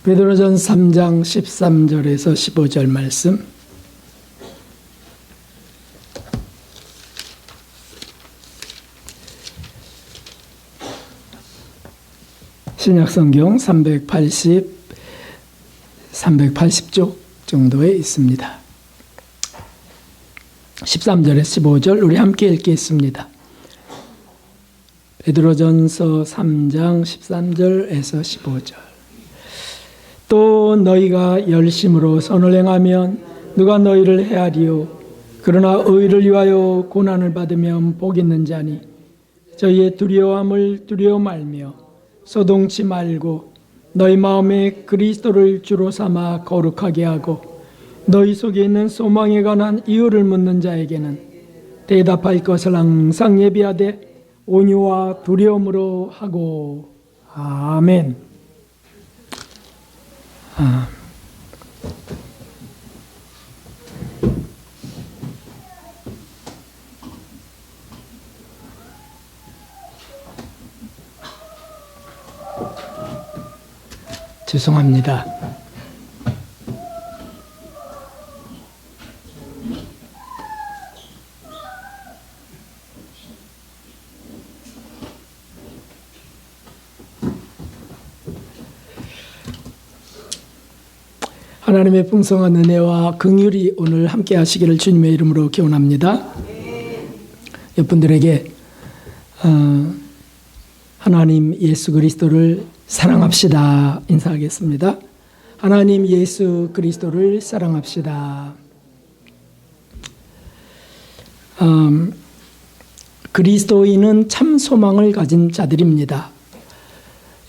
베드로전 3장 13절에서 15절 말씀. 신약성경 380쪽 정도에 있습니다. 13절에서 15절 우리 함께 읽겠습니다. 베드로전서 3장 13절에서 15절. 또 너희가 열심으로 선을 행하면 누가 너희를 해하리요? 그러나 의를 위하여 고난을 받으면 복 있는 자니 저희의 두려움을 두려워 말며 소동치 말고 너희 마음에 그리스도를 주로 삼아 거룩하게 하고 너희 속에 있는 소망에 관한 이유를 묻는 자에게는 대답할 것을 항상 예비하되 온유와 두려움으로 하고. 아멘. 죄송합니다. 하나님의 풍성한 은혜와 긍휼이 오늘 함께 하시기를 주님의 이름으로 기원합니다. 여러분들에게 하나님 예수 그리스도를 사랑합시다 인사하겠습니다. 하나님 예수 그리스도를 사랑합시다. 그리스도인은 참 소망을 가진 자들입니다.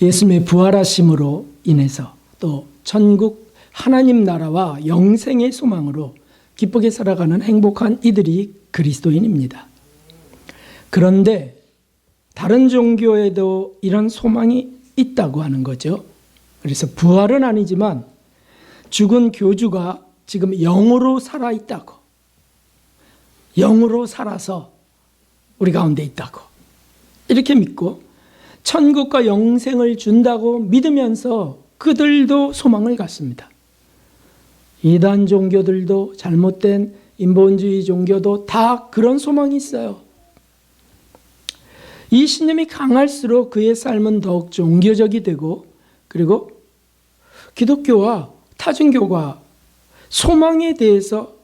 예수님의 부활하심으로 인해서 또 천국 하나님 나라와 영생의 소망으로 기쁘게 살아가는 행복한 이들이 그리스도인입니다. 그런데 다른 종교에도 이런 소망이 있다고 하는 거죠. 그래서 부활은 아니지만 죽은 교주가 지금 영으로 살아있다고, 영으로 살아서 우리 가운데 있다고 이렇게 믿고 천국과 영생을 준다고 믿으면서 그들도 소망을 갖습니다. 이단 종교들도 잘못된 인본주의 종교도 다 그런 소망이 있어요. 이 신념이 강할수록 그의 삶은 더욱 종교적이 되고, 그리고 기독교와 타종교가 소망에 대해서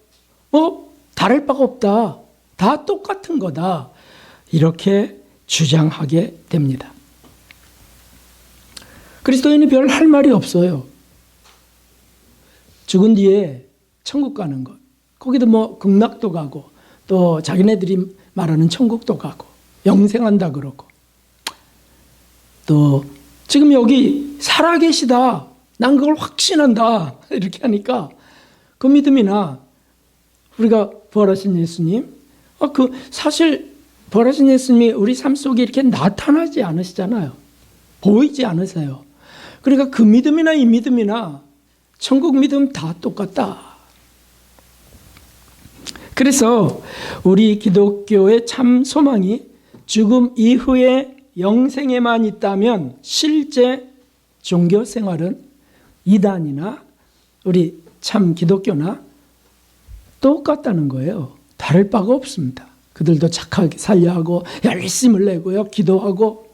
다를 바가 없다, 다 똑같은 거다, 이렇게 주장하게 됩니다. 그리스도인이 별 할 말이 없어요. 죽은 뒤에 천국 가는 것, 거기도 극락도 가고 또 자기네들이 말하는 천국도 가고 영생한다 그러고, 또 지금 여기 살아계시다, 난 그걸 확신한다 이렇게 하니까 그 믿음이나 우리가 부활하신 예수님, 사실 부활하신 예수님이 우리 삶 속에 이렇게 나타나지 않으시잖아요. 보이지 않으세요. 그러니까 그 믿음이나 이 믿음이나 천국 믿음 다 똑같다. 그래서 우리 기독교의 참 소망이 죽음 이후에 영생에만 있다면 실제 종교 생활은 이단이나 우리 참 기독교나 똑같다는 거예요. 다를 바가 없습니다. 그들도 착하게 살려 하고 열심을 내고요, 기도하고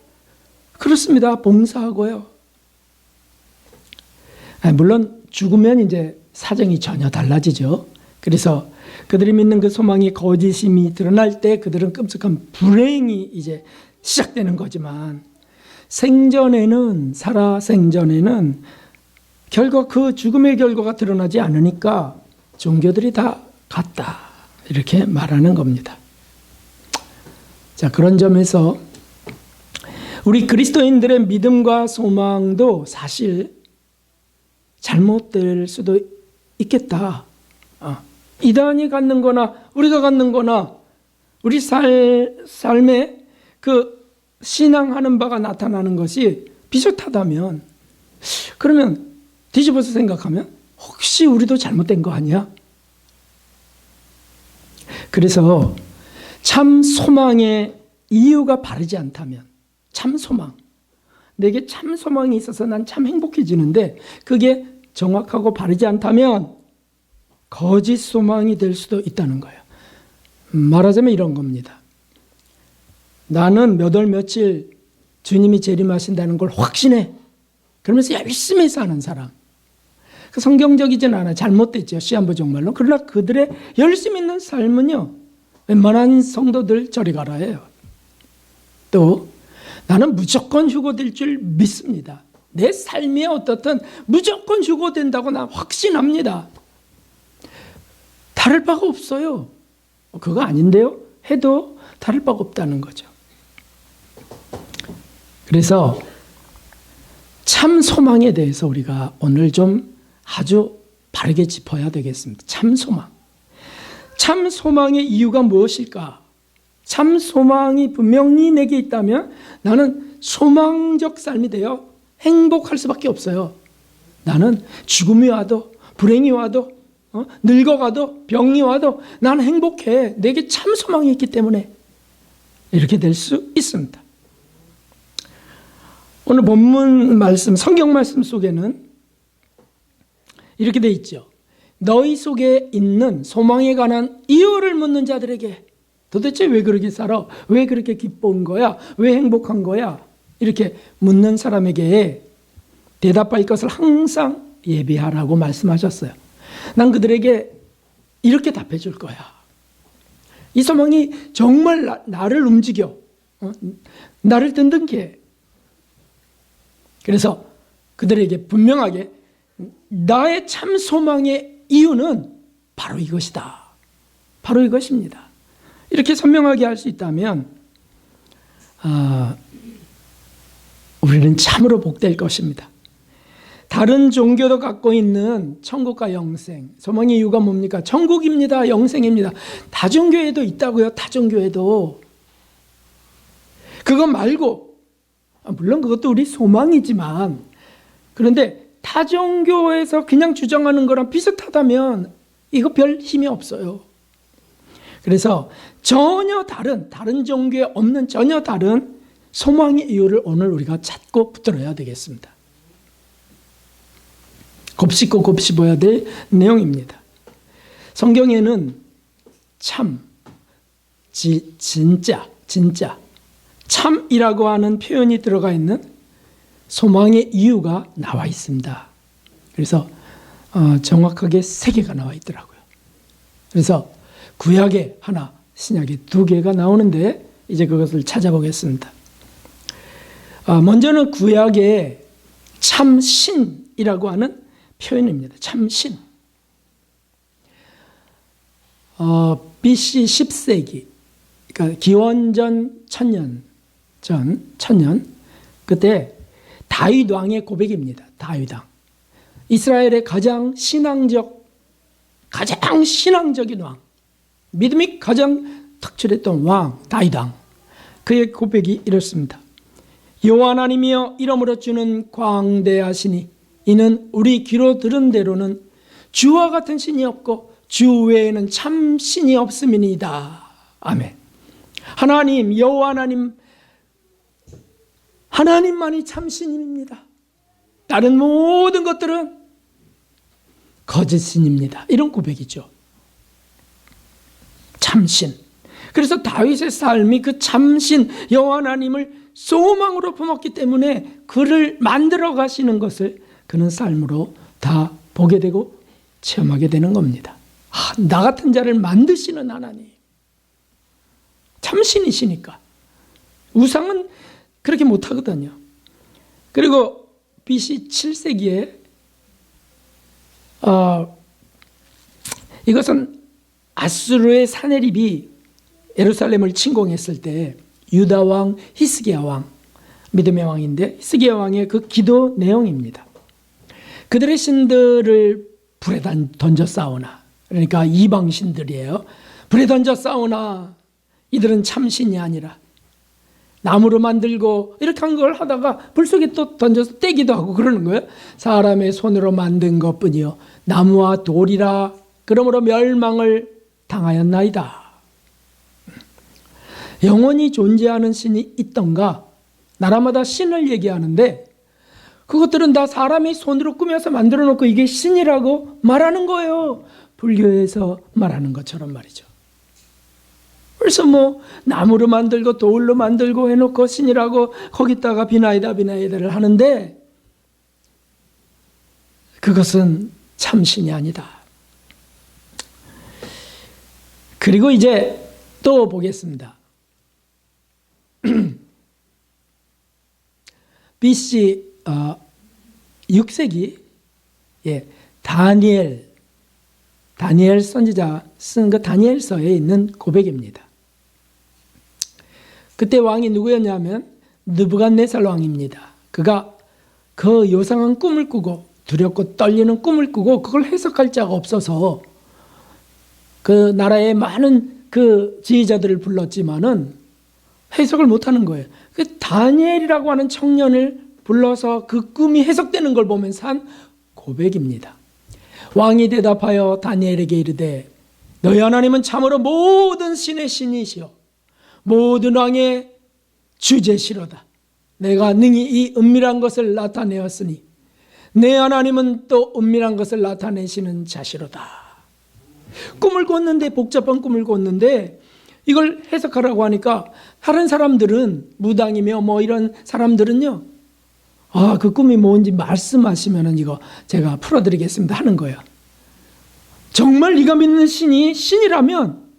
그렇습니다. 봉사하고요. 물론 죽으면 이제 사정이 전혀 달라지죠. 그래서 그들이 믿는 그 소망이 거짓임이 드러날 때 그들은 끔찍한 불행이 이제 시작되는 거지만, 생전에는 그 죽음의 결과가 드러나지 않으니까 종교들이 다 같다 이렇게 말하는 겁니다. 자, 그런 점에서 우리 그리스도인들의 믿음과 소망도 사실 잘못될 수도 있겠다. 이단이 갖는 거나 우리가 갖는 거나 우리 삶에 그 신앙하는 바가 나타나는 것이 비슷하다면, 그러면 뒤집어서 생각하면 혹시 우리도 잘못된 거 아니야? 그래서 참 소망의 이유가 바르지 않다면, 참 소망, 내게 참 소망이 있어서 난 참 행복해지는데 그게 정확하고 바르지 않다면 거짓 소망이 될 수도 있다는 거예요. 말하자면 이런 겁니다. 나는 몇 월 며칠 주님이 재림하신다는 걸 확신해. 그러면서 열심히 사는 사람. 그 성경적이진 않아요. 잘못됐죠. 시한부 정말로. 그러나 그들의 열심히 있는 삶은요. 웬만한 성도들 저리 가라 해요. 또 나는 무조건 휴거될 줄 믿습니다. 내 삶이 어떻든 무조건 휴거된다고 난 확신합니다. 다를 바가 없어요. 그거 아닌데요? 해도 다를 바가 없다는 거죠. 그래서 참 소망에 대해서 우리가 오늘 좀 아주 바르게 짚어야 되겠습니다. 참 소망. 참 소망의 이유가 무엇일까? 참 소망이 분명히 내게 있다면 나는 소망적 삶이 되어 행복할 수밖에 없어요. 나는 죽음이 와도 불행이 와도 늙어가도 병이 와도 나는 행복해. 내게 참 소망이 있기 때문에 이렇게 될 수 있습니다. 오늘 본문 말씀, 성경 말씀 속에는 이렇게 돼 있죠. 너희 속에 있는 소망에 관한 이유를 묻는 자들에게 도대체 왜 그렇게 살아? 왜 그렇게 기쁜 거야? 왜 행복한 거야? 이렇게 묻는 사람에게 대답할 것을 항상 예비하라고 말씀하셨어요. 난 그들에게 이렇게 답해 줄 거야. 이 소망이 정말 나를 움직여. 나를 든든케 해. 그래서 그들에게 분명하게 나의 참 소망의 이유는 바로 이것이다. 바로 이것입니다. 이렇게 선명하게 할 수 있다면 우리는 참으로 복될 것입니다. 다른 종교도 갖고 있는 천국과 영생, 소망의 이유가 뭡니까? 천국입니다. 영생입니다. 다종교에도 있다고요. 다종교에도. 그거 말고 물론 그것도 우리 소망이지만 그런데 타종교에서 그냥 주장하는 거랑 비슷하다면 이거 별 힘이 없어요. 그래서 전혀 다른 종교에 없는 전혀 다른 소망의 이유를 오늘 우리가 찾고 붙들어야 되겠습니다. 곱씹고 곱씹어야 될 내용입니다. 성경에는 참, 진짜 참이라고 하는 표현이 들어가 있는 소망의 이유가 나와 있습니다. 그래서 정확하게 3개가 나와 있더라고요. 그래서 구약에 하나, 신약에 2개가 나오는데 이제 그것을 찾아보겠습니다. 먼저는 구약에 참신이라고 하는 표현입니다. 참신. BC 10세기, 그러니까 기원전 1000년 그때 다윗 왕의 고백입니다. 다윗 왕. 이스라엘의 가장 신앙적인 왕, 믿음이 가장 특출했던 왕, 다윗 왕. 그의 고백이 이렇습니다. 여호와 하나님이여 이름으로 주는 광대하시니 이는 우리 귀로 들은 대로는 주와 같은 신이 없고 주 외에는 참 신이 없음이니이다. 아멘. 하나님, 여호와 하나님만이 참 신입니다. 다른 모든 것들은 거짓 신입니다. 이런 고백이죠. 참신. 그래서 다윗의 삶이 그 참신 여호와 하나님을 소망으로 품었기 때문에 그를 만들어 가시는 것을 그는 삶으로 다 보게 되고 체험하게 되는 겁니다. 나 같은 자를 만드시는 하나님. 참신이시니까. 우상은 그렇게 못하거든요. 그리고 BC 7세기에 이것은 아수르의 사네립이 예루살렘을 침공했을 때 유다 왕 히스기야 왕, 믿음의 왕인데 히스기야 왕의 그 기도 내용입니다. 그들의 신들을 불에 던져 싸우나, 그러니까 이방 신들이에요. 불에 던져 싸우나 이들은 참신이 아니라 나무로 만들고 이렇게 한 걸 하다가 불 속에 또 던져서 떼기도 하고 그러는 거예요. 사람의 손으로 만든 것뿐이요 나무와 돌이라 그러므로 멸망을 당하였나이다. 영원히 존재하는 신이 있던가 나라마다 신을 얘기하는데 그것들은 다 사람이 손으로 꾸며서 만들어 놓고 이게 신이라고 말하는 거예요. 불교에서 말하는 것처럼 말이죠. 그래서 뭐 나무로 만들고 돌로 만들고 해놓고 신이라고 거기다가 비나이다를 하는데 그것은 참 신이 아니다. 그리고 이제 또 보겠습니다. BC 6세기 다니엘 선지자 쓴 그 다니엘서에 있는 고백입니다. 그때 왕이 누구였냐면 느부갓네살 왕입니다. 그가 그 요상한 꿈을 꾸고 두렵고 떨리는 꿈을 꾸고 그걸 해석할 자가 없어서 그 나라의 많은 그 지휘자들을 불렀지만은 해석을 못하는 거예요. 그 다니엘이라고 하는 청년을 불러서 그 꿈이 해석되는 걸 보면서 한 고백입니다. 왕이 대답하여 다니엘에게 이르되 너희 하나님은 참으로 모든 신의 신이시오 모든 왕의 주제시로다. 내가 능히 이 은밀한 것을 나타내었으니 내 하나님은 또 은밀한 것을 나타내시는 자시로다. 꿈을 꿨는데 복잡한 꿈을 꿨는데 이걸 해석하라고 하니까 다른 사람들은 무당이며 뭐 이런 사람들은요 그 꿈이 뭔지 말씀하시면은 이거 제가 풀어드리겠습니다 하는 거예요. 정말 네가 믿는 신이 신이라면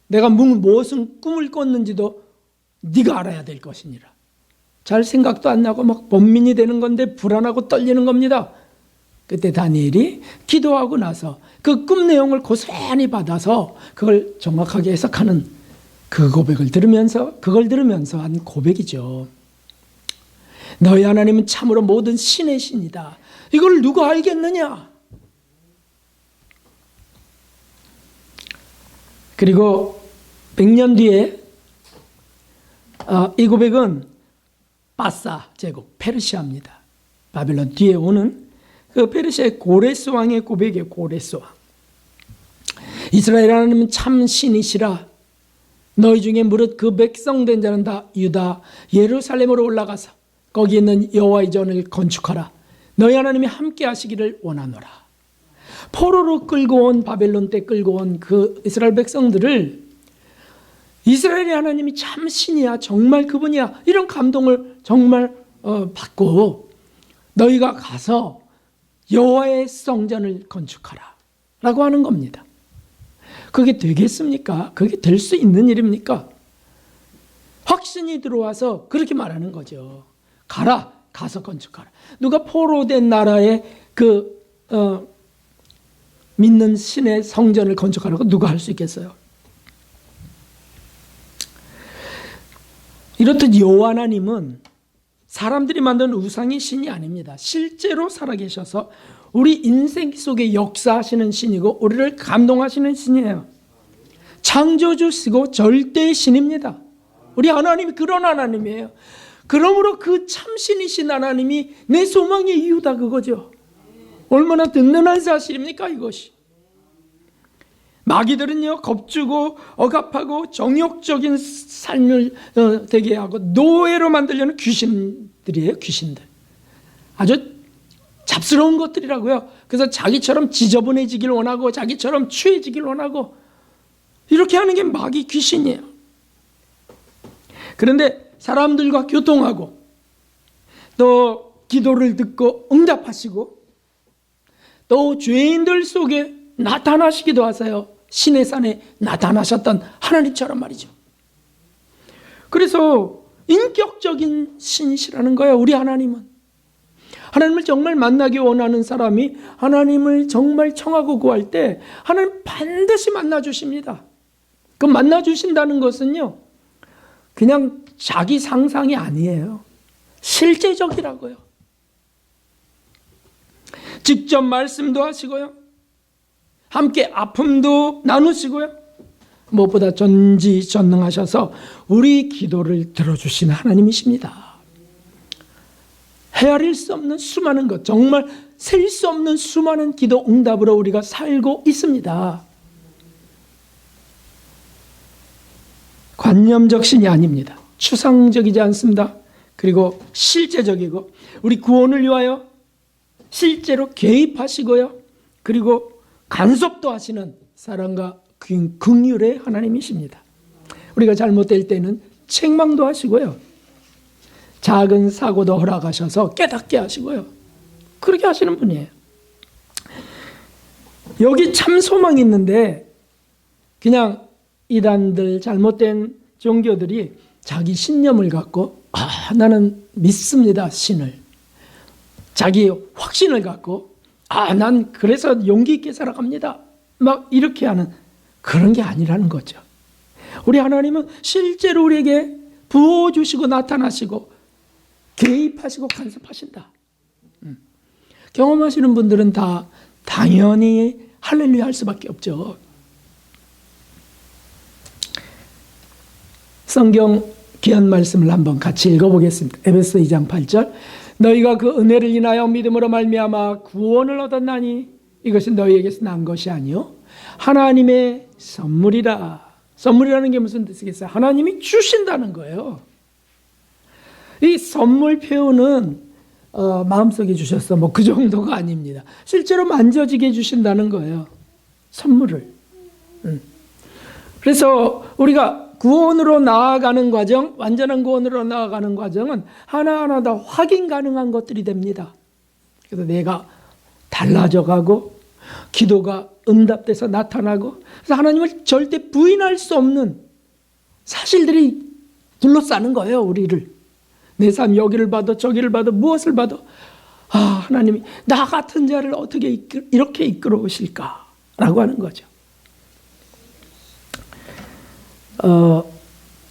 내가 무슨 꿈을 꿨는지도 네가 알아야 될 것이니라. 잘 생각도 안 나고 막 번민이 되는 건데 불안하고 떨리는 겁니다. 그때 다니엘이 기도하고 나서 그 꿈 내용을 고스란히 받아서 그걸 정확하게 해석하는 그걸 들으면서 한 고백이죠. 너희 하나님은 참으로 모든 신의 신이다. 이걸 누가 알겠느냐? 그리고 100년 뒤에 이 고백은 바사 제국 페르시아입니다. 바벨론 뒤에 오는 그 페르시아의 고레스 왕의 고백이에요. 고레스 왕. 이스라엘 하나님은 참 신이시라. 너희 중에 무릇 그 백성된 자는 다 유다 예루살렘으로 올라가서 거기 있는 여호와의 전을 건축하라. 너희 하나님이 함께 하시기를 원하노라. 포로로 끌고 온 바벨론 때 끌고 온 그 이스라엘 백성들을 이스라엘의 하나님이 참 신이야 정말 그분이야 이런 감동을 정말 받고 너희가 가서 여호와의 성전을 건축하라 라고 하는 겁니다. 그게 되겠습니까? 그게 될 수 있는 일입니까? 확신이 들어와서 그렇게 말하는 거죠. 가라, 가서 건축하라. 누가 포로된 나라에 믿는 신의 성전을 건축하라고 누가 할 수 있겠어요? 이렇듯 여호와 하나님은 사람들이 만든 우상의 신이 아닙니다. 실제로 살아계셔서 우리 인생 속에 역사하시는 신이고 우리를 감동하시는 신이에요. 창조주시고 절대의 신입니다. 우리 하나님이 그런 하나님이에요. 그러므로 그 참신이신 하나님이 내 소망의 이유다 그거죠. 얼마나 든든한 사실입니까 이것이. 마귀들은요 겁주고 억압하고 정욕적인 삶을 되게 하고 노예로 만들려는 귀신들이에요. 귀신들. 아주 잡스러운 것들이라고요. 그래서 자기처럼 지저분해지길 원하고 자기처럼 취해지길 원하고 이렇게 하는 게 마귀 귀신이에요. 그런데 사람들과 교통하고 또 기도를 듣고 응답하시고 또 죄인들 속에 나타나시기도 하세요. 신의 산에 나타나셨던 하나님처럼 말이죠. 그래서 인격적인 신이시라는 거예요. 우리 하나님은. 하나님을 정말 만나기 원하는 사람이 하나님을 정말 청하고 구할 때 하나님 반드시 만나주십니다. 그 만나주신다는 것은요 그냥 자기 상상이 아니에요. 실제적이라고요. 직접 말씀도 하시고요. 함께 아픔도 나누시고요. 무엇보다 전지전능하셔서 우리 기도를 들어주시는 하나님이십니다. 헤아릴 수 없는 수많은 것, 정말 셀 수 없는 수많은 기도 응답으로 우리가 살고 있습니다. 관념적 신이 아닙니다. 추상적이지 않습니다. 그리고 실제적이고 우리 구원을 위하여 실제로 개입하시고요. 그리고 간섭도 하시는 사랑과 긍휼의 하나님이십니다. 우리가 잘못될 때는 책망도 하시고요. 작은 사고도 허락하셔서 깨닫게 하시고요. 그렇게 하시는 분이에요. 여기 참 소망이 있는데 그냥 이단들 잘못된 종교들이 자기 신념을 갖고 나는 믿습니다 신을 자기 확신을 갖고 난 그래서 용기 있게 살아갑니다 막 이렇게 하는 그런 게 아니라는 거죠. 우리 하나님은 실제로 우리에게 부어주시고 나타나시고 개입하시고 간섭하신다. 경험하시는 분들은 다 당연히 할렐루야 할 수밖에 없죠. 성경 귀한 말씀을 한번 같이 읽어보겠습니다. 에베소 2장 8절 너희가 그 은혜를 인하여 믿음으로 말미암아 구원을 얻었나니 이것은 너희에게서 난 것이 아니요 하나님의 선물이라. 선물이라는 게 무슨 뜻이겠어요? 하나님이 주신다는 거예요. 이 선물 표현은 마음속에 주셨어 뭐 그 정도가 아닙니다. 실제로 만져지게 해주신다는 거예요. 선물을. 그래서 우리가 구원으로 나아가는 과정, 완전한 구원으로 나아가는 과정은 하나하나 다 확인 가능한 것들이 됩니다. 그래서 내가 달라져가고 기도가 응답돼서 나타나고 그래서 하나님을 절대 부인할 수 없는 사실들이 둘러싸는 거예요. 우리를. 내 삶 여기를 봐도 저기를 봐도 무엇을 봐도 하나님이 나 같은 자를 어떻게 이렇게 이끌어 오실까라고 하는 거죠.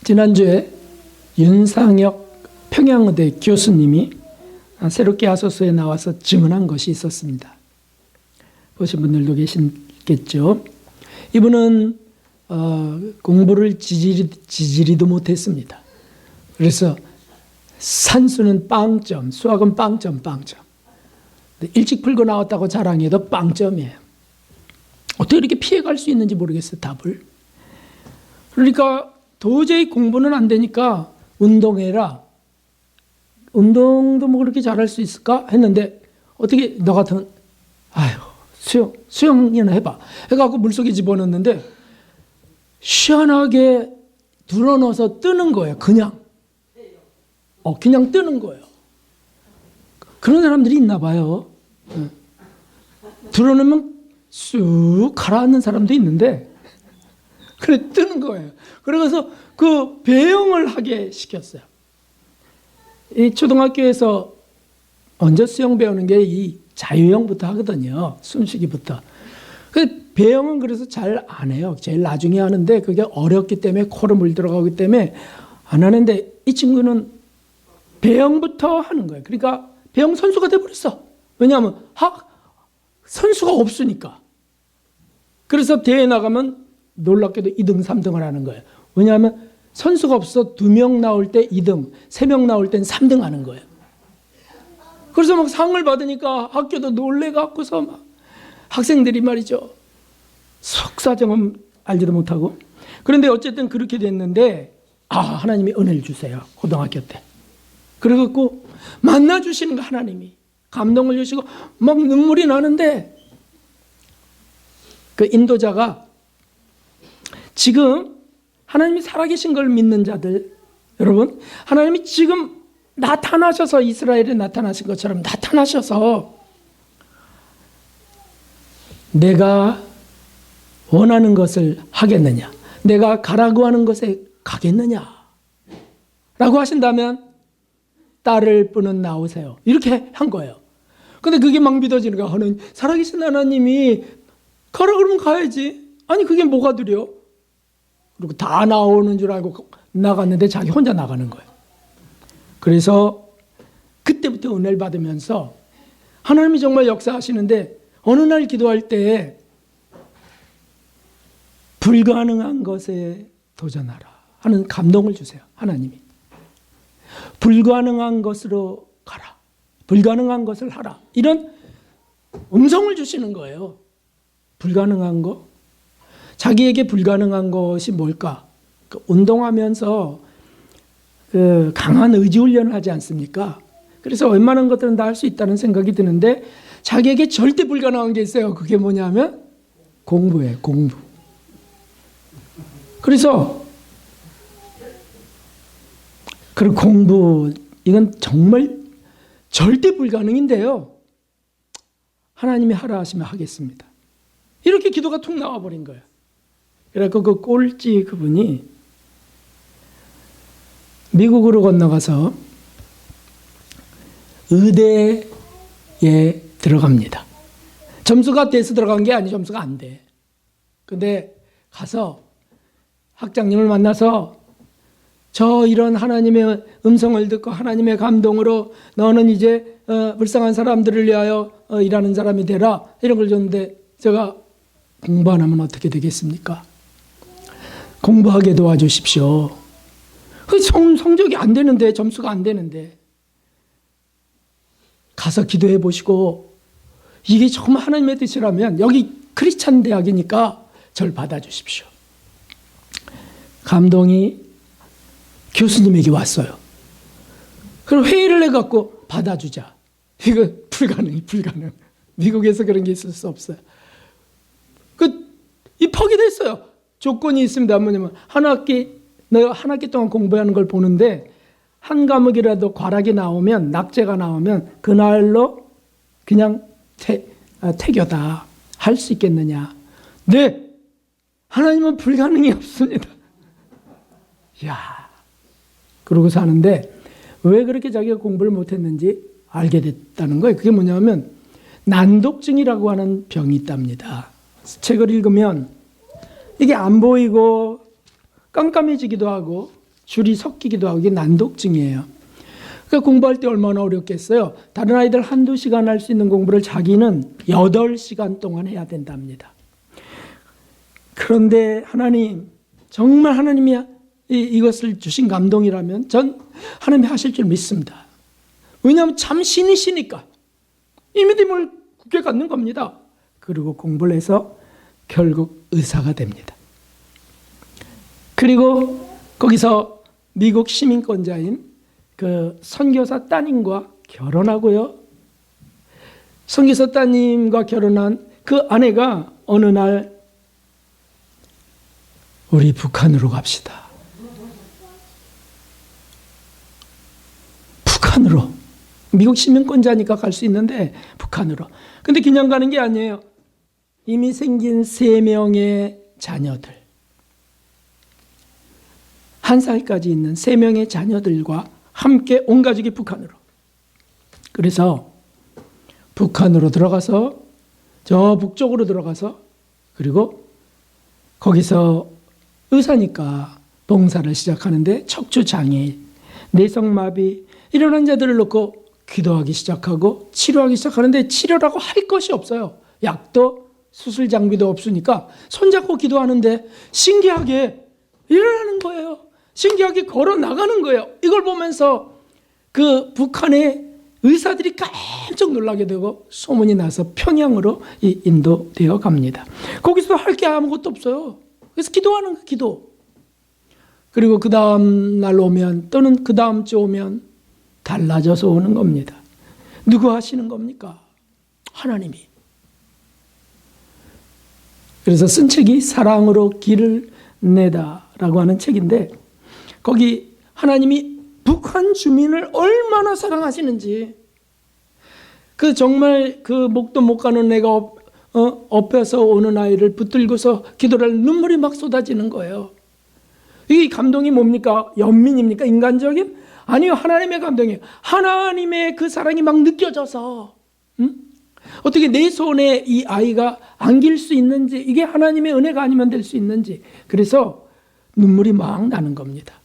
지난주에 윤상혁 평양의대 교수님이 새롭게 하소서에 나와서 증언한 것이 있었습니다. 보신 분들도 계시겠죠. 이분은 공부를 지지리도 못했습니다. 그래서 산수는 빵점, 수학은 빵점. 일찍 풀고 나왔다고 자랑해도 빵점이에요. 어떻게 이렇게 피해갈 수 있는지 모르겠어요, 답을. 그러니까 도저히 공부는 안 되니까 운동해라. 운동도 뭐 그렇게 잘할 수 있을까? 했는데 어떻게 너 같은 수영이나 해봐. 해갖고 물속에 집어넣는데 시원하게 들어넣어서 뜨는 거예요. 그냥 뜨는 거예요. 그런 사람들이 있나 봐요. 들어놓으면 쑥 가라앉는 사람도 있는데 그래 뜨는 거예요. 그래서 그 배영을 하게 시켰어요. 이 초등학교에서 먼저 수영 배우는 게 이 자유형부터 하거든요. 숨쉬기부터. 그 배영은 그래서 잘 안 해요. 제일 나중에 하는데 그게 어렵기 때문에 코로 물 들어가기 때문에 안 하는데 이 친구는 배영부터 하는 거예요. 그러니까 배영 선수가 돼버렸어. 왜냐하면 선수가 없으니까. 그래서 대회 나가면 놀랍게도 2등, 3등을 하는 거예요. 왜냐하면 선수가 없어 2명 나올 때 2등, 3명 나올 땐 3등 하는 거예요. 그래서 막 상을 받으니까 학교도 놀래갖고서 막 학생들이 말이죠. 속사정은 알지도 못하고. 그런데 어쨌든 그렇게 됐는데 하나님이 은혜를 주세요. 고등학교 때. 그래갖고 만나주시는 거 하나님이. 감동을 주시고 막 눈물이 나는데 그 인도자가 지금 하나님이 살아계신 걸 믿는 자들 여러분 하나님이 지금 나타나셔서 이스라엘에 나타나신 것처럼 나타나셔서 내가 원하는 것을 하겠느냐 내가 가라고 하는 것에 가겠느냐 라고 하신다면 딸을 뿐은 나오세요 이렇게 한 거예요. 근데 그게 막 믿어지는 거야. 살아계신 하나님이 가라 그러면 가야지. 아니 그게 뭐가 두려? 그리고 다 나오는 줄 알고 나갔는데 자기 혼자 나가는 거예요. 그래서 그때부터 은혜를 받으면서 하나님이 정말 역사하시는데 어느 날 기도할 때 불가능한 것에 도전하라 하는 감동을 주세요. 하나님이. 불가능한 것으로 가라. 불가능한 것을 하라. 이런 음성을 주시는 거예요. 불가능한 거. 자기에게 불가능한 것이 뭘까? 운동하면서 그 강한 의지 훈련을 하지 않습니까? 그래서 웬만한 것들은 다 할 수 있다는 생각이 드는데 자기에게 절대 불가능한 게 있어요. 그게 뭐냐면 공부예요. 공부. 그래서 그 공부 이건 정말 절대 불가능인데요. 하나님이 하라 하시면 하겠습니다. 이렇게 기도가 툭 나와버린 거예요. 그래서 그 꼴찌 그분이 미국으로 건너가서 의대에 들어갑니다. 점수가 돼서 들어간 게 아니고 점수가 안 돼. 근데 가서 학장님을 만나서 저 이런 하나님의 음성을 듣고 하나님의 감동으로 너는 이제 불쌍한 사람들을 위하여 일하는 사람이 되라 이런 걸 줬는데 제가 공부 안 하면 어떻게 되겠습니까? 공부하게 도와주십시오. 성적이 안 되는데 점수가 안 되는데 가서 기도해 보시고 이게 정말 하나님의 뜻이라면 여기 크리스찬 대학이니까 절 받아주십시오. 감동이 교수님에게 왔어요. 그럼 회의를 해갖고 받아주자. 이거 불가능. 미국에서 그런 게 있을 수 없어요. 입학이 됐어요. 조건이 있습니다. 뭐냐면 내가 한 학기 동안 공부하는 걸 보는데 한 과목이라도 과락이 나오면 낙제가 나오면 그날로 그냥 태교다. 할 수 있겠느냐. 네. 하나님은 불가능이 없습니다. 이야. 그러고 사는데 왜 그렇게 자기가 공부를 못했는지 알게 됐다는 거예요. 그게 뭐냐면 난독증이라고 하는 병이 있답니다. 책을 읽으면 이게 안 보이고 깜깜해지기도 하고 줄이 섞이기도 하고 이게 난독증이에요. 그러니까 공부할 때 얼마나 어렵겠어요. 다른 아이들 한두 시간 할 수 있는 공부를 자기는 8시간 동안 해야 된답니다. 그런데 하나님, 정말 하나님이 이것을 주신 감동이라면 전 하나님이 하실 줄 믿습니다. 왜냐하면 참 신이시니까 이 믿음을 굳게 갖는 겁니다. 그리고 공부를 해서 결국 의사가 됩니다. 그리고 거기서 미국 시민권자인 그 선교사 따님과 결혼하고요. 선교사 따님과 결혼한 그 아내가 어느 날 우리 북한으로 갑시다. 북한으로. 미국 시민권자니까 갈 수 있는데 북한으로. 근데 그냥 가는 게 아니에요. 이미 생긴 3명의 자녀들. 1살까지 있는 3명의 자녀들과 함께 온 가족이 북한으로. 그래서 북한으로 들어가서 저 북쪽으로 들어가서 그리고 거기서 의사니까 봉사를 시작하는데 척추장애인, 뇌성마비 이런 환자들을 놓고 기도하기 시작하고 치료하기 시작하는데 치료라고 할 것이 없어요. 약도 수술 장비도 없으니까 손잡고 기도하는데 신기하게 일어나는 거예요. 신기하게 걸어 나가는 거예요. 이걸 보면서 그 북한의 의사들이 깜짝 놀라게 되고 소문이 나서 평양으로 인도되어 갑니다. 거기서 할 게 아무것도 없어요. 그래서 기도하는 거, 기도. 그리고 그 다음 날 오면 또는 그 다음 주 오면 달라져서 오는 겁니다. 누구 하시는 겁니까? 하나님이. 그래서 쓴 책이 사랑으로 길을 내다라고 하는 책인데 거기 하나님이 북한 주민을 얼마나 사랑하시는지 그 정말 그 목도 못 가는 애가 엎혀서 오는 아이를 붙들고서 기도를 눈물이 막 쏟아지는 거예요. 이 감동이 뭡니까? 연민입니까? 인간적인? 아니요. 하나님의 감동이에요. 하나님의 그 사랑이 막 느껴져서 어떻게 내 손에 이 아이가 안길 수 있는지 이게 하나님의 은혜가 아니면 될 수 있는지 그래서 눈물이 막 나는 겁니다.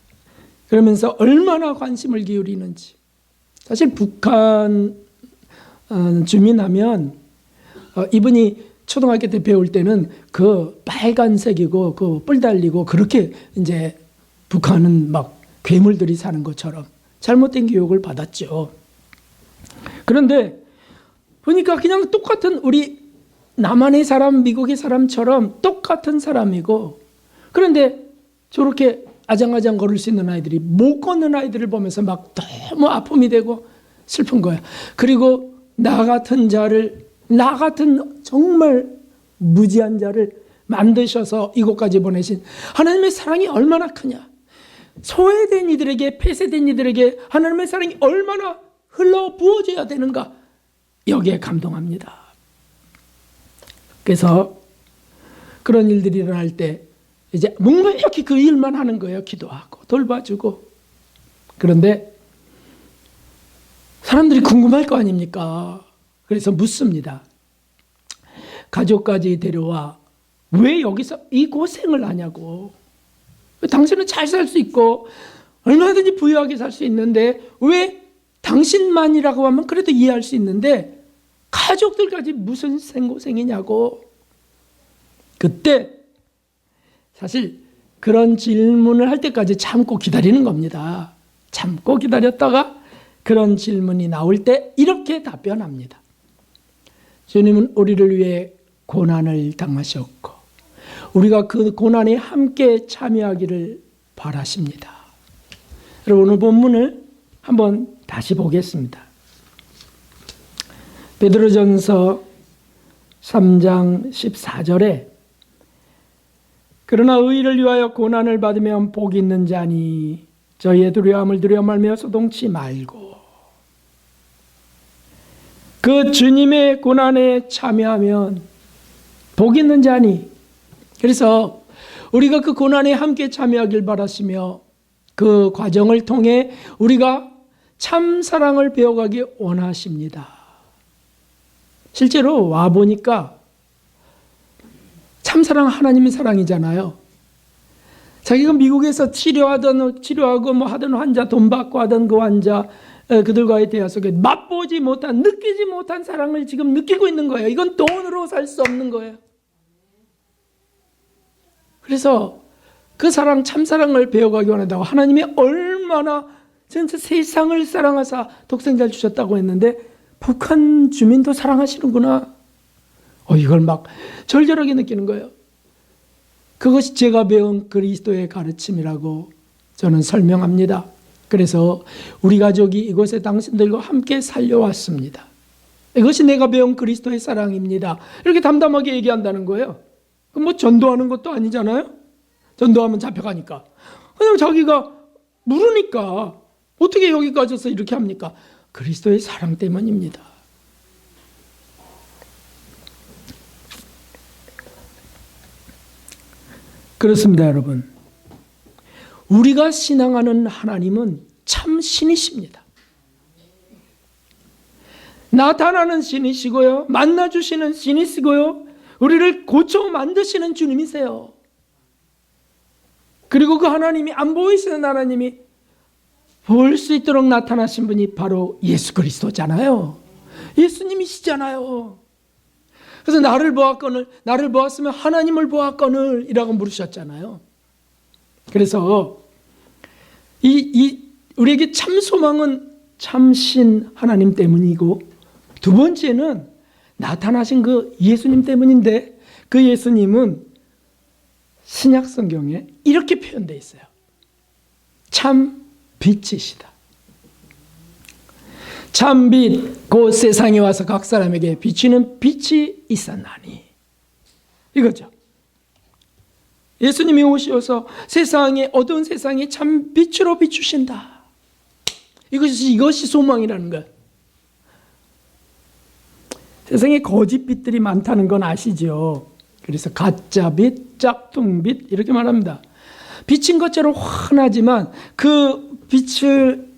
그러면서 얼마나 관심을 기울이는지 사실 북한 주민하면 이분이 초등학교 때 배울 때는 그 빨간색이고 그 뿔 달리고 그렇게 이제 북한은 막 괴물들이 사는 것처럼 잘못된 교육을 받았죠. 그런데 보니까 그냥 똑같은 우리 남한의 사람, 미국의 사람처럼 똑같은 사람이고 그런데 저렇게 아장아장 걸을 수 있는 아이들이 못 걷는 아이들을 보면서 막 너무 아픔이 되고 슬픈 거야. 그리고 나 같은 정말 무지한 자를 만드셔서 이곳까지 보내신 하나님의 사랑이 얼마나 크냐. 소외된 이들에게, 폐쇄된 이들에게 하나님의 사랑이 얼마나 흘러 부어져야 되는가. 여기에 감동합니다. 그래서 그런 일들이 일어날 때 이제 묵묵히 그 일만 하는 거예요. 기도하고 돌봐주고. 그런데 사람들이 궁금할 거 아닙니까? 그래서 묻습니다. 가족까지 데려와 왜 여기서 이 고생을 하냐고. 당신은 잘 살 수 있고 얼마든지 부유하게 살 수 있는데 왜 당신만이라고 하면 그래도 이해할 수 있는데 가족들까지 무슨 생고생이냐고. 그때 사실 그런 질문을 할 때까지 참고 기다리는 겁니다. 참고 기다렸다가 그런 질문이 나올 때 이렇게 답변합니다. 주님은 우리를 위해 고난을 당하셨고 우리가 그 고난에 함께 참여하기를 바라십니다. 여러분, 오늘 본문을 한번 다시 보겠습니다. 베드로전서 3장 14절에 그러나 의를 위하여 고난을 받으면 복이 있는 자니 저희의 두려움을 두려워 말며 소동치 말고. 그 주님의 고난에 참여하면 복이 있는 자니. 그래서 우리가 그 고난에 함께 참여하길 바라시며 그 과정을 통해 우리가 참 사랑을 배워가기 원하십니다. 실제로 와보니까 참사랑 하나님의 사랑이잖아요. 자기가 미국에서 치료하고 뭐 하던 환자, 돈 받고 하던 그 환자, 그들과의 대화 속에 맛보지 못한, 느끼지 못한 사랑을 지금 느끼고 있는 거예요. 이건 돈으로 살 수 없는 거예요. 그래서 그 사랑, 참사랑을 배워가기 원한다고 하나님이 얼마나 진짜 세상을 사랑하사 독생자를 주셨다고 했는데 북한 주민도 사랑하시는구나. 이걸 막 절절하게 느끼는 거예요. 그것이 제가 배운 그리스도의 가르침이라고 저는 설명합니다. 그래서 우리 가족이 이곳에 당신들과 함께 살려왔습니다. 이것이 내가 배운 그리스도의 사랑입니다. 이렇게 담담하게 얘기한다는 거예요. 뭐 전도하는 것도 아니잖아요. 전도하면 잡혀가니까. 그냥 자기가 물으니까 어떻게 여기까지 와서 이렇게 합니까? 그리스도의 사랑 때문입니다. 그렇습니다, 여러분. 우리가 신앙하는 하나님은 참 신이십니다. 나타나는 신이시고요, 만나주시는 신이시고요, 우리를 고쳐 만드시는 주님이세요. 그리고 그 하나님이 안 보이시는 하나님이 볼 수 있도록 나타나신 분이 바로 예수 그리스도잖아요. 예수님이시잖아요. 그래서 나를 보았으면 하나님을 보았거늘 이라고 물으셨잖아요. 그래서 우리에게 참 소망은 참신 하나님 때문이고, 두 번째는 나타나신 그 예수님 때문인데, 그 예수님은 신약 성경에 이렇게 표현되어 있어요. 참 빛이시다. 참 빛, 곧 세상에 와서 각 사람에게 비치는 빛이 있었나니. 이거죠. 예수님이 오셔서 어두운 세상에 참 빛으로 비추신다. 이것이 소망이라는 거예요. 세상에 거짓 빛들이 많다는 건 아시죠? 그래서 가짜 빛, 짝퉁빛 이렇게 말합니다. 빛인 것처럼 환하지만 그 빛을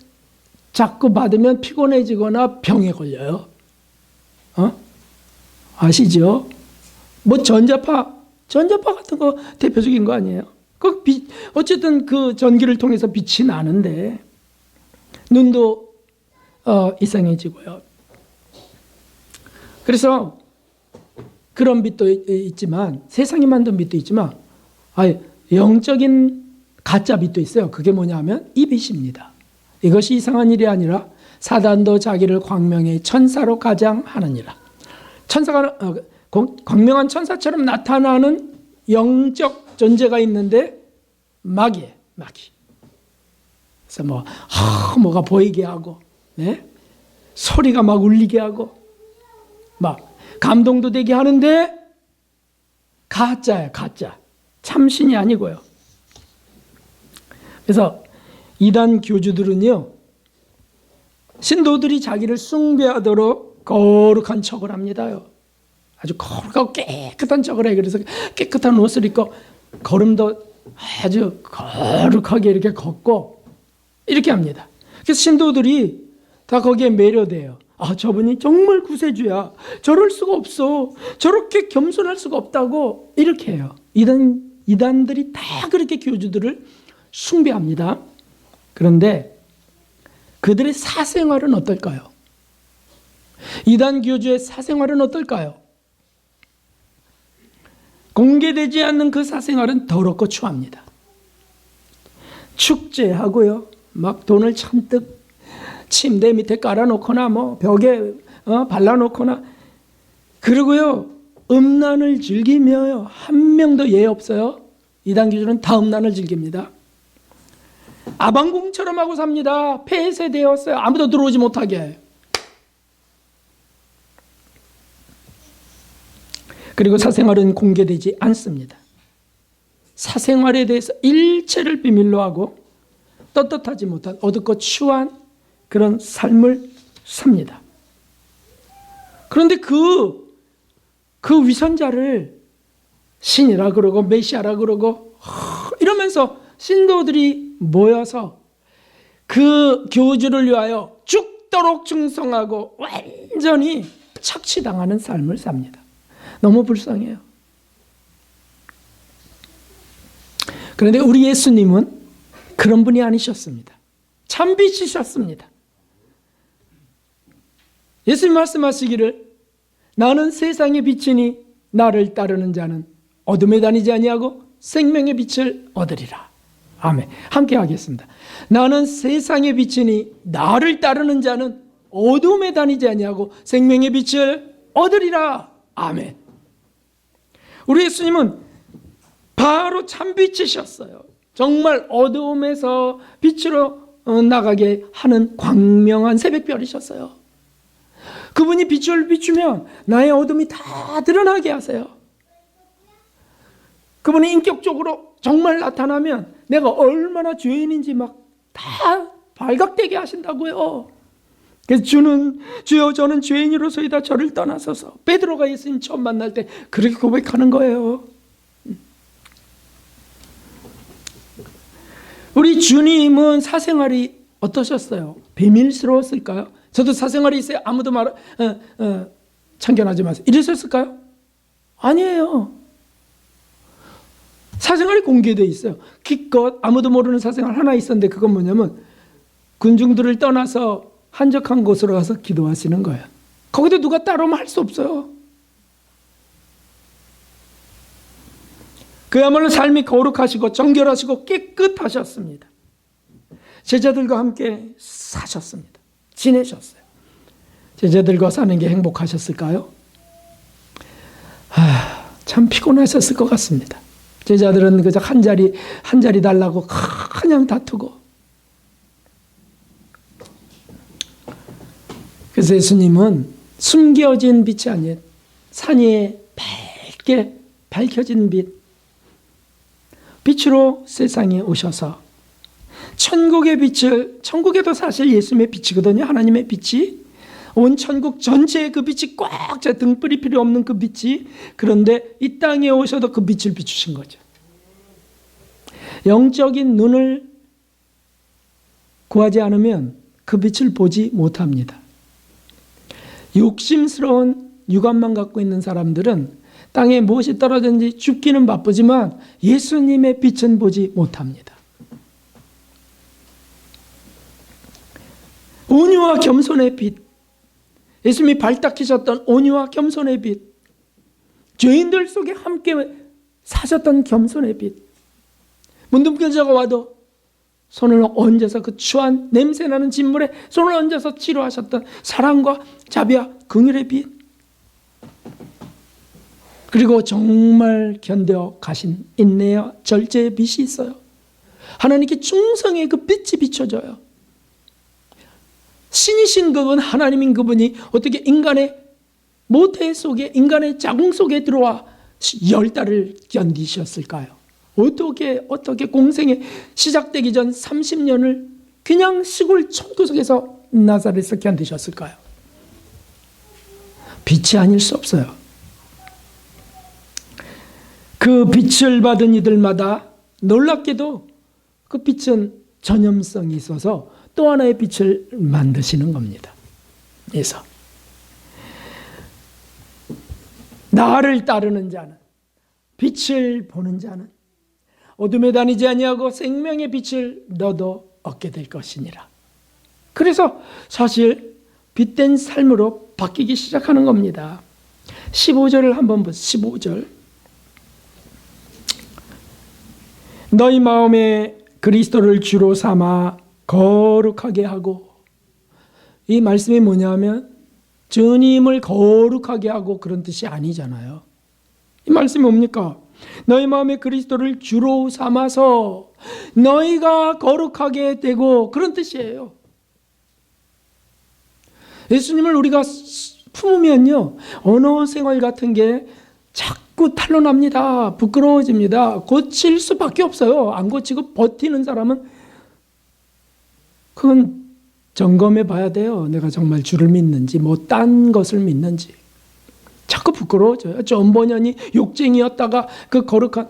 자꾸 받으면 피곤해지거나 병에 걸려요. 아시죠? 뭐 전자파 같은 거 대표적인 거 아니에요? 어쨌든 그 전기를 통해서 빛이 나는데 눈도 이상해지고요. 그래서 그런 빛도 있지만, 세상이 만든 빛도 있지만 영적인 가짜 빛도 있어요. 그게 뭐냐면 이 빛입니다. 이것이 이상한 일이 아니라 사단도 자기를 광명의 천사로 가장하느니라. 천사가 광명한 천사처럼 나타나는 영적 존재가 있는데 마귀, 마귀. 그래서 뭐가 보이게 하고, 네? 소리가 막 울리게 하고, 막 감동도 되게 하는데 가짜예요, 가짜. 참신이 아니고요. 그래서 이단 교주들은요, 신도들이 자기를 숭배하도록 거룩한 척을 합니다요. 아주 거룩하고 깨끗한 척을 해요. 그래서 깨끗한 옷을 입고 걸음도 아주 거룩하게 이렇게 걷고 이렇게 합니다. 그래서 신도들이 다 거기에 매료돼요. 아, 저분이 정말 구세주야. 저럴 수가 없어. 저렇게 겸손할 수가 없다고 이렇게 해요. 이단들이 다 그렇게 교주들을 숭배합니다. 그런데 그들의 사생활은 어떨까요? 이단 교주의 사생활은 어떨까요? 공개되지 않는 그 사생활은 더럽고 추합니다. 축제하고요, 막 돈을 잔뜩 침대 밑에 깔아놓거나 벽에 발라놓거나, 그리고요 음란을 즐기며요. 한 명도 예 없어요. 이단 교주는 다 음란을 즐깁니다. 아방궁처럼 하고 삽니다. 폐쇄되었어요. 아무도 들어오지 못하게. 그리고 사생활은 공개되지 않습니다. 사생활에 대해서 일체를 비밀로 하고 떳떳하지 못한 어둡고 추한 그런 삶을 삽니다. 그런데 그 위선자를 신이라 그러고 메시아라 그러고 이러면서 신도들이 모여서 그 교주를 위하여 죽도록 충성하고 완전히 착취당하는 삶을 삽니다. 너무 불쌍해요. 그런데 우리 예수님은 그런 분이 아니셨습니다. 참 빛이셨습니다. 예수님 말씀하시기를 나는 세상의 빛이니 나를 따르는 자는 어둠에 다니지 아니하고 생명의 빛을 얻으리라. 아멘. 함께 하겠습니다. 나는 세상의 빛이니 나를 따르는 자는 어둠에 다니지 아니하고 생명의 빛을 얻으리라. 아멘. 우리 예수님은 바로 참빛이셨어요. 정말 어두움에서 빛으로 나가게 하는 광명한 새벽별이셨어요. 그분이 빛을 비추면 나의 어둠이 다 드러나게 하세요. 그분이 인격적으로 정말 나타나면 내가 얼마나 죄인인지 막 다 발각되게 하신다고요. 그래서 주여 저는 죄인으로서이다 저를 떠나소서. 베드로가 예수님 처음 만날 때 그렇게 고백하는 거예요. 우리 주님은 사생활이 어떠셨어요? 비밀스러웠을까요? 저도 사생활이 있어요. 아무도 참견하지 마세요. 이러셨을까요? 아니에요. 사생활이 공개되어 있어요. 기껏 아무도 모르는 사생활 하나 있었는데 그건 뭐냐면 군중들을 떠나서 한적한 곳으로 가서 기도하시는 거예요. 거기도 누가 따라오면 할 수 없어요. 그야말로 삶이 거룩하시고 정결하시고 깨끗하셨습니다. 제자들과 함께 사셨습니다. 지내셨어요. 제자들과 사는 게 행복하셨을까요? 참 피곤하셨을 것 같습니다. 제자들은 그저 한 자리 달라고 그냥 다투고. 그래서 예수님은 숨겨진 빛이 아닌 산 위에 밝게 밝혀진 빛으로 세상에 오셔서 천국의 빛을, 천국에도 사실 예수님의 빛이거든요. 하나님의 빛이 온 천국 전체에 그 빛이 꽉 차, 등불이 필요 없는 그 빛이, 그런데 이 땅에 오셔도 그 빛을 비추신 거죠. 영적인 눈을 구하지 않으면 그 빛을 보지 못합니다. 욕심스러운 육안만 갖고 있는 사람들은 땅에 무엇이 떨어졌는지 죽기는 바쁘지만 예수님의 빛은 보지 못합니다. 온유와 겸손의 빛, 예수님이 발탁하셨던 온유와 겸손의 빛, 죄인들 속에 함께 사셨던 겸손의 빛, 문둥병자가 와도 손을 얹어서 그 추한 냄새나는 진물에 손을 얹어서 치료하셨던 사랑과 자비와 긍휼의 빛, 그리고 정말 견뎌 가신 인내와 절제의 빛이 있어요. 하나님께 충성의 그 빛이 비춰져요. 신이신 그분, 하나님인 그분이 어떻게 인간의 모태 속에, 인간의 자궁 속에 들어와 10달을 견디셨을까요? 어떻게 공생에 시작되기 전 30년을 그냥 시골 촌구석에서 나사렛에서 견디셨을까요? 빛이 아닐 수 없어요. 그 빛을 받은 이들마다 놀랍게도 그 빛은 전염성이 있어서 또 하나의 빛을 만드시는 겁니다. 그래서 나를 따르는 자는, 빛을 보는 자는 어둠에 다니지 아니하고 생명의 빛을 너도 얻게 될 것이니라. 그래서 사실 빛된 삶으로 바뀌기 시작하는 겁니다. 15절을 한번 보세요. 15절. 너희 마음에 그리스도를 주로 삼아 거룩하게 하고, 이 말씀이 뭐냐면 주님을 거룩하게 하고 그런 뜻이 아니잖아요. 이 말씀이 뭡니까? 너희 마음에 그리스도를 주로 삼아서 너희가 거룩하게 되고, 그런 뜻이에요. 예수님을 우리가 품으면요, 언어 생활 같은 게 자꾸 탄로납니다. 부끄러워집니다. 고칠 수밖에 없어요. 안 고치고 버티는 사람은 그건 점검해 봐야 돼요. 내가 정말 주를 믿는지, 뭐 딴 것을 믿는지. 자꾸 부끄러워져요. 존 버년이 욕쟁이였다가 그 거룩한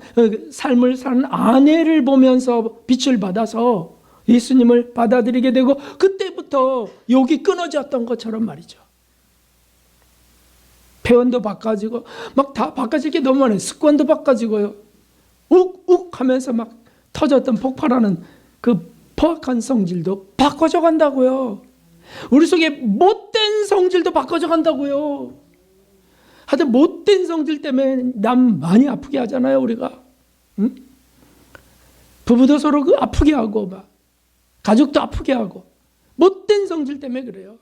삶을 사는 아내를 보면서 빛을 받아서 예수님을 받아들이게 되고, 그때부터 욕이 끊어졌던 것처럼 말이죠. 표현도 바꿔지고 막 다 바꿔질 게 너무 많아요. 습관도 바꿔지고요. 욱욱 하면서 막 터졌던 폭발하는 그 포악한 성질도 바꿔져 간다고요. 우리 속에 못된 성질도 바꿔져 간다고요. 하여튼 못된 성질 때문에 남 많이 아프게 하잖아요, 우리가. 응? 부부도 서로 그 아프게 하고, 막 가족도 아프게 하고, 못된 성질 때문에 그래요.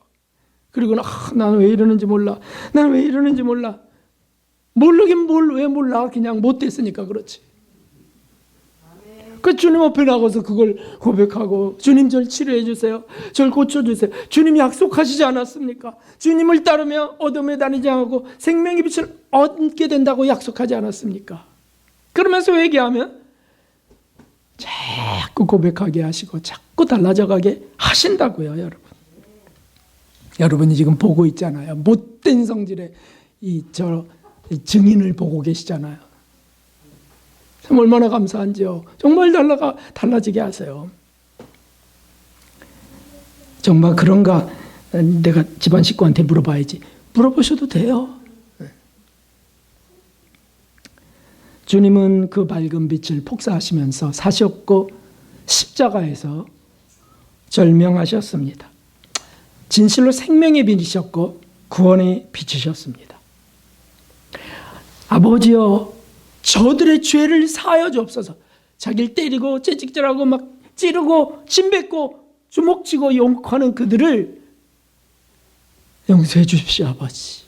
그리고 나는 왜 이러는지 몰라. 나는 왜 이러는지 몰라. 모르긴 왜 몰라. 그냥 못됐으니까 그렇지. 그 주님 앞에 나가서 그걸 고백하고, 주님 절 치료해 주세요. 절 고쳐주세요. 주님이 약속하시지 않았습니까? 주님을 따르며 어둠에 다니지 않고 생명의 빛을 얻게 된다고 약속하지 않았습니까? 그러면서 얘기하면 자꾸 고백하게 하시고 자꾸 달라져가게 하신다고요, 여러분. 여러분이 지금 보고 있잖아요. 못된 성질의 이 증인을 보고 계시잖아요. 참 얼마나 감사한지요. 정말 달라지게 하세요. 정말 그런가? 내가 집안 식구한테 물어봐야지. 물어보셔도 돼요. 주님은 그 밝은 빛을 폭사하시면서 사셨고 십자가에서 절명하셨습니다. 진실로 생명의 빛이셨고 구원의 빛이셨습니다. 아버지여, 저들의 죄를 사하여 주옵소서. 자기를 때리고 채찍질하고 막 찌르고 침뱉고 주먹치고 욕하는 그들을 용서해 주십시오, 아버지.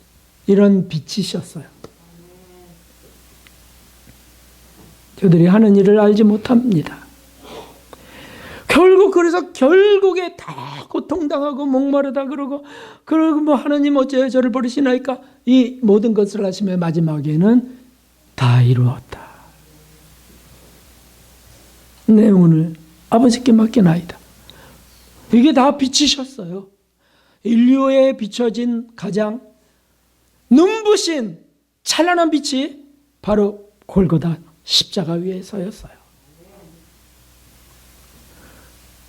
이런 빛이셨어요. 저들이 하는 일을 알지 못합니다. 그래서 결국에 다 고통당하고 목마르다 그러고 뭐 하나님 어째 저를 버리시나이까, 이 모든 것을 하시며 마지막에는 다 이루었다. 내 오늘 아버지께 맡기나이다. 이게 다 빛이셨어요. 인류에 비춰진 가장 눈부신 찬란한 빛이 바로 골고다 십자가 위에 서였어요.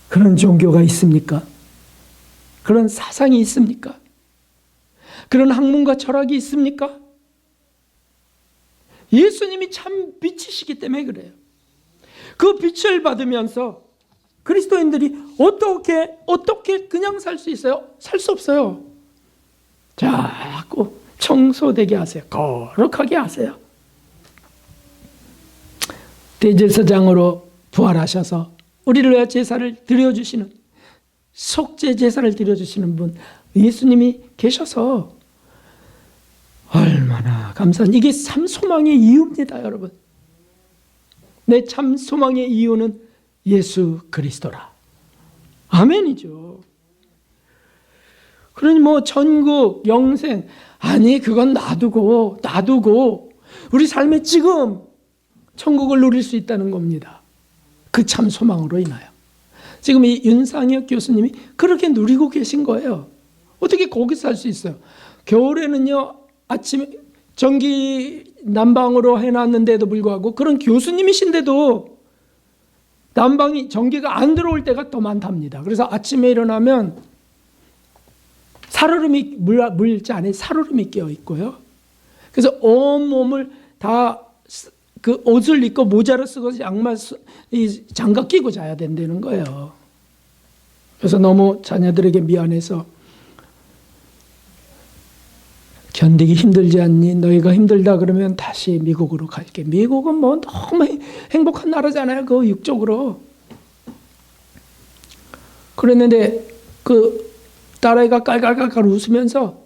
그런 종교가 있습니까? 그런 사상이 있습니까? 그런 학문과 철학이 있습니까? 예수님이 참 빛이시기 때문에 그래요. 그 빛을 받으면서 그리스도인들이 어떻게 그냥 살 수 있어요? 살 수 없어요. 자꾸 청소되게 하세요. 거룩하게 하세요. 대제사장으로 부활하셔서 우리를 위해 제사를 드려주시는, 속죄 제사를 드려주시는 분 예수님이 계셔서 얼마나 감사한, 이게 참 소망의 이유입니다, 여러분. 내 참 소망의 이유는 예수 그리스도라. 아멘이죠. 그러니 뭐 천국, 영생, 아니 그건 놔두고 우리 삶에 지금 천국을 누릴 수 있다는 겁니다. 그 참 소망으로 인하여. 지금 이 윤상혁 교수님이 그렇게 누리고 계신 거예요. 어떻게 거기서 살 수 있어요? 겨울에는요, 아침에 전기 난방으로 해놨는데도 불구하고 그런 교수님이신데도 난방이 전기가 안 들어올 때가 더 많답니다. 그래서 아침에 일어나면 살얼음이 물자 안에 살얼음이 끼어 있고요. 그래서 온 몸을 다 그 옷을 입고 모자를 쓰고 양말 장갑 끼고 자야 된다는 거예요. 그래서 너무 자녀들에게 미안해서 견디기 힘들지 않니? 너희가 힘들다 그러면 다시 미국으로 갈게. 미국은 뭐 너무 행복한 나라잖아요. 그 육적으로. 그랬는데 그 딸아이가 깔깔깔깔 웃으면서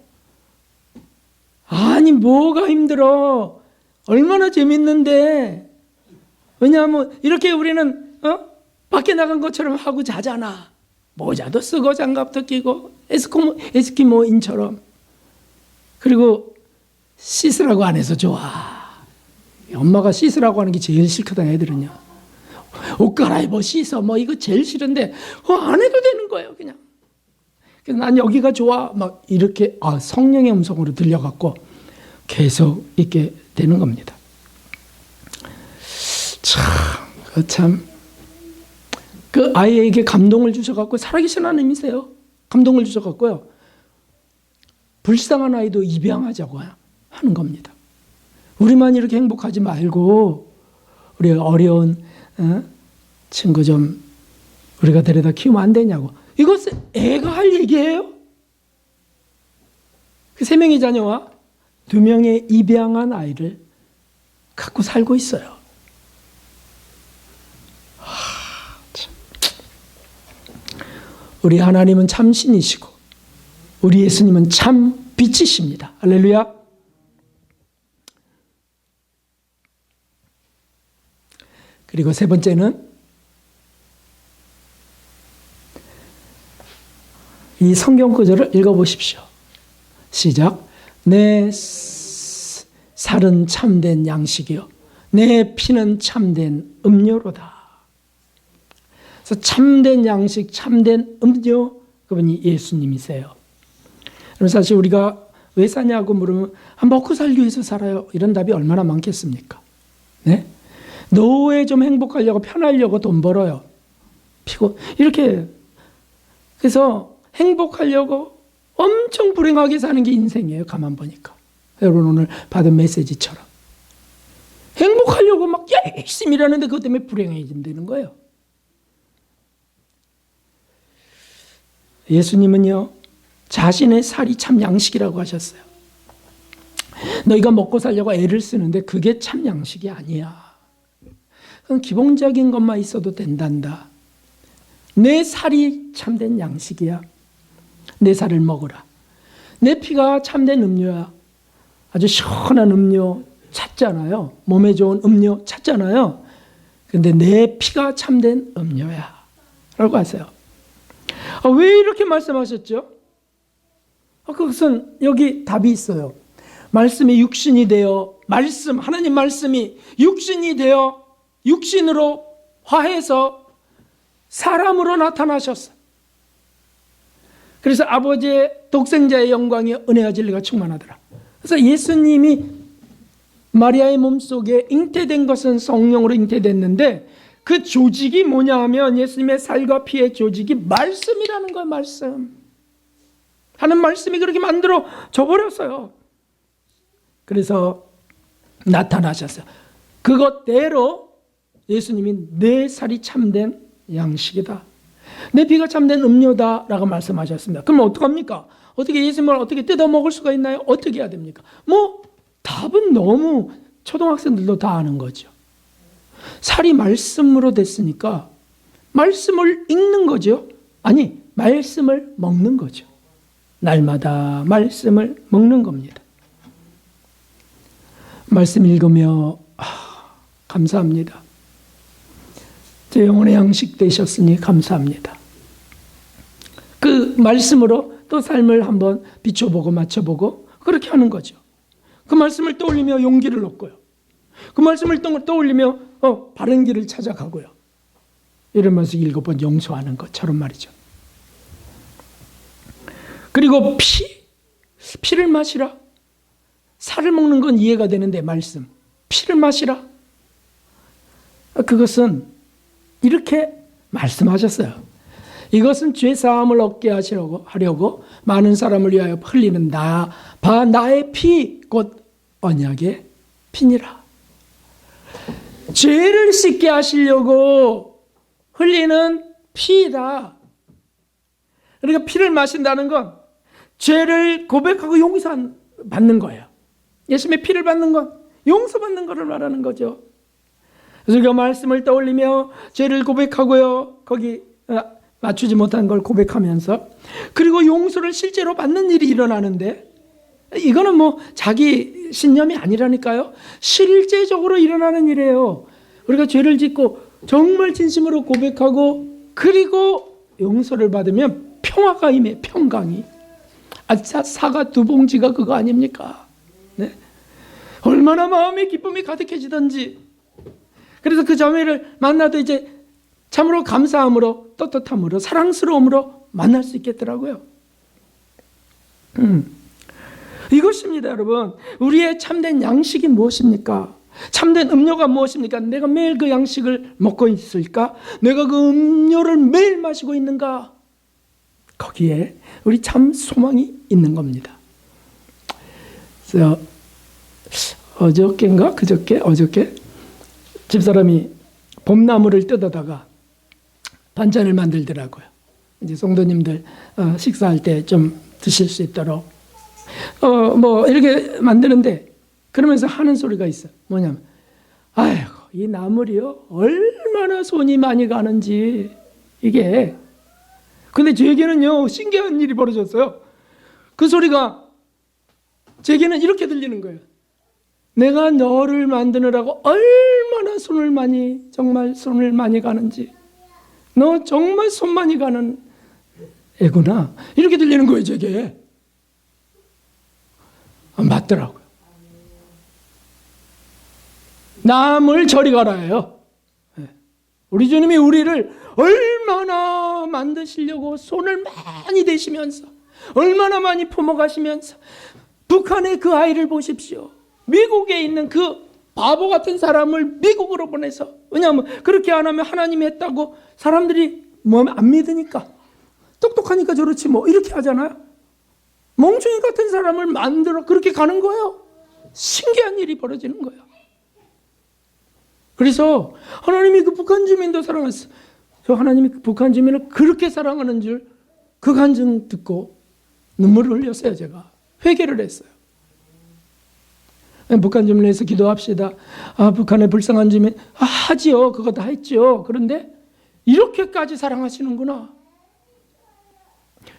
아니 뭐가 힘들어. 얼마나 재밌는데. 왜냐하면 이렇게 우리는 밖에 나간 것처럼 하고 자잖아. 모자도 쓰고 장갑도 끼고 에스키모인처럼. 그리고 씻으라고 안 해서 좋아. 엄마가 씻으라고 하는 게 제일 싫거든, 애들은요. 옷 갈아입어 씻어 뭐 이거 제일 싫은데 안 해도 되는 거예요, 그냥. 그래서 난 여기가 좋아 막 이렇게 성령의 음성으로 들려갖고 계속 있게 되는 겁니다. 참 그 아이에게 감동을 주셔갖고 살아계신 하나님이세요. 감동을 주셔갖고요. 불쌍한 아이도 입양하자고 하는 겁니다. 우리만 이렇게 행복하지 말고 우리 어려운 친구 좀 우리가 데려다 키우면 안 되냐고. 이것은 애가 할 얘기예요. 그 3명의 자녀와 2명의 입양한 아이를 갖고 살고 있어요. 우리 하나님은 참 신이시고 우리 예수님은 참 빛이십니다. 할렐루야. 그리고 세 번째는 이 성경 구절을 읽어보십시오. 시작. 내 살은 참된 양식이요 내 피는 참된 음료로다. 그래서 참된 양식, 참된 음료, 그분이 예수님이세요. 그럼 사실 우리가 왜 사냐고 물으면 먹고 살기 위해서 살아요. 이런 답이 얼마나 많겠습니까? 네? 노후에 좀 행복하려고 편하려고 돈 벌어요. 이렇게 그래서 행복하려고 엄청 불행하게 사는 게 인생이에요. 가만 보니까. 여러분 오늘 받은 메시지처럼. 행복하려고 막 열심히 일하는데 그것 때문에 불행해진다는 거예요. 예수님은요. 자신의 살이 참 양식이라고 하셨어요. 너희가 먹고 살려고 애를 쓰는데 그게 참 양식이 아니야. 그건 기본적인 것만 있어도 된단다. 내 살이 참된 양식이야. 내 살을 먹으라. 내 피가 참된 음료야. 아주 시원한 음료 찾잖아요. 몸에 좋은 음료 찾잖아요. 그런데 내 피가 참된 음료야. 라고 하세요. 왜 이렇게 말씀하셨죠? 그것은 여기 답이 있어요. 말씀이 육신이 되어 하나님 말씀이 육신이 되어 육신으로 화해서 사람으로 나타나셨어요. 그래서 아버지의 독생자의 영광이 은혜와 진리가 충만하더라. 그래서 예수님이 마리아의 몸속에 잉태된 것은 성령으로 잉태됐는데 그 조직이 뭐냐 하면 예수님의 살과 피의 조직이 말씀이라는 거예요. 말씀. 하는 말씀이 그렇게 만들어 줘버렸어요. 그래서 나타나셨어요. 그것대로 예수님이 내 살이 참된 양식이다. 내 피가 참된 음료다 라고 말씀하셨습니다. 그럼 어떡합니까? 어떻게 예수님을 어떻게 뜯어 먹을 수가 있나요? 어떻게 해야 됩니까? 답은 너무 초등학생들도 다 아는 거죠. 살이 말씀으로 됐으니까 말씀을 읽는 거죠. 아니, 말씀을 먹는 거죠. 날마다 말씀을 먹는 겁니다. 말씀 읽으며 감사합니다. 제 영혼의 양식 되셨으니 감사합니다. 그 말씀으로 또 삶을 한번 비춰보고 맞춰보고 그렇게 하는 거죠. 그 말씀을 떠올리며 용기를 얻고요. 그 말씀을 떠올리며 바른 길을 찾아가고요. 이러면서 7번 용서하는 것처럼 말이죠. 그리고 피를 마시라. 살을 먹는 건 이해가 되는데 말씀. 피를 마시라. 그것은 이렇게 말씀하셨어요. 이것은 죄사함을 얻게 하려고 많은 사람을 위하여 흘리는 나의 피, 곧 언약의 피니라. 죄를 씻게 하시려고 흘리는 피이다. 그러니까 피를 마신다는 건 죄를 고백하고 용서받는 거예요. 예수님의 피를 받는 건 용서받는 것을 말하는 거죠. 그래서 우리가 말씀을 떠올리며 죄를 고백하고요. 거기 맞추지 못한 걸 고백하면서 그리고 용서를 실제로 받는 일이 일어나는데 이거는 뭐 자기 신념이 아니라니까요. 실제적으로 일어나는 일이에요. 우리가 죄를 짓고 정말 진심으로 고백하고 그리고 용서를 받으면 평화가 임해. 평강이. 사과 2봉지가 그거 아닙니까? 네? 얼마나 마음의 기쁨이 가득해지던지. 그래서 그 자매를 만나도 이제 참으로 감사함으로 떳떳함으로 사랑스러움으로 만날 수 있겠더라고요. 이것입니다, 여러분. 우리의 참된 양식이 무엇입니까? 참된 음료가 무엇입니까? 내가 매일 그 양식을 먹고 있을까? 내가 그 음료를 매일 마시고 있는가? 거기에 우리 참 소망이 있는 겁니다. 그래서 어저께 집사람이 봄나무를 뜯어다가 반찬을 만들더라고요. 이제 성도님들 식사할 때 좀 드실 수 있도록 뭐 이렇게 만드는데 그러면서 하는 소리가 있어요. 뭐냐면 아이고 이 나물이요 얼마나 손이 많이 가는지 이게. 근데 제게는요 신기한 일이 벌어졌어요. 그 소리가 제게는 이렇게 들리는 거예요. 내가 너를 만드느라고 얼마나 정말 손을 많이 가는지. 너 정말 손 많이 가는 애구나. 이렇게 들리는 거예요, 제게. 맞더라고요. 남을 저리 가라예요. 우리 주님이 우리를 얼마나 만드시려고 손을 많이 대시면서 얼마나 많이 품어가시면서 북한의 그 아이를 보십시오. 미국에 있는 그 바보 같은 사람을 미국으로 보내서 왜냐하면 그렇게 안 하면 하나님이 했다고 사람들이 안 믿으니까 똑똑하니까 저렇지 뭐 이렇게 하잖아요. 멍청이 같은 사람을 만들어 그렇게 가는 거예요. 신기한 일이 벌어지는 거예요. 그래서 하나님이 그 북한 주민도 사랑했어. 저 하나님이 그 북한 주민을 그렇게 사랑하는 줄 그 간증 듣고 눈물을 흘렸어요. 제가 회개를 했어요. 북한 주민을 위해서 기도합시다. 북한의 불쌍한 주민 하지요. 그거 다 했죠. 그런데 이렇게까지 사랑하시는구나.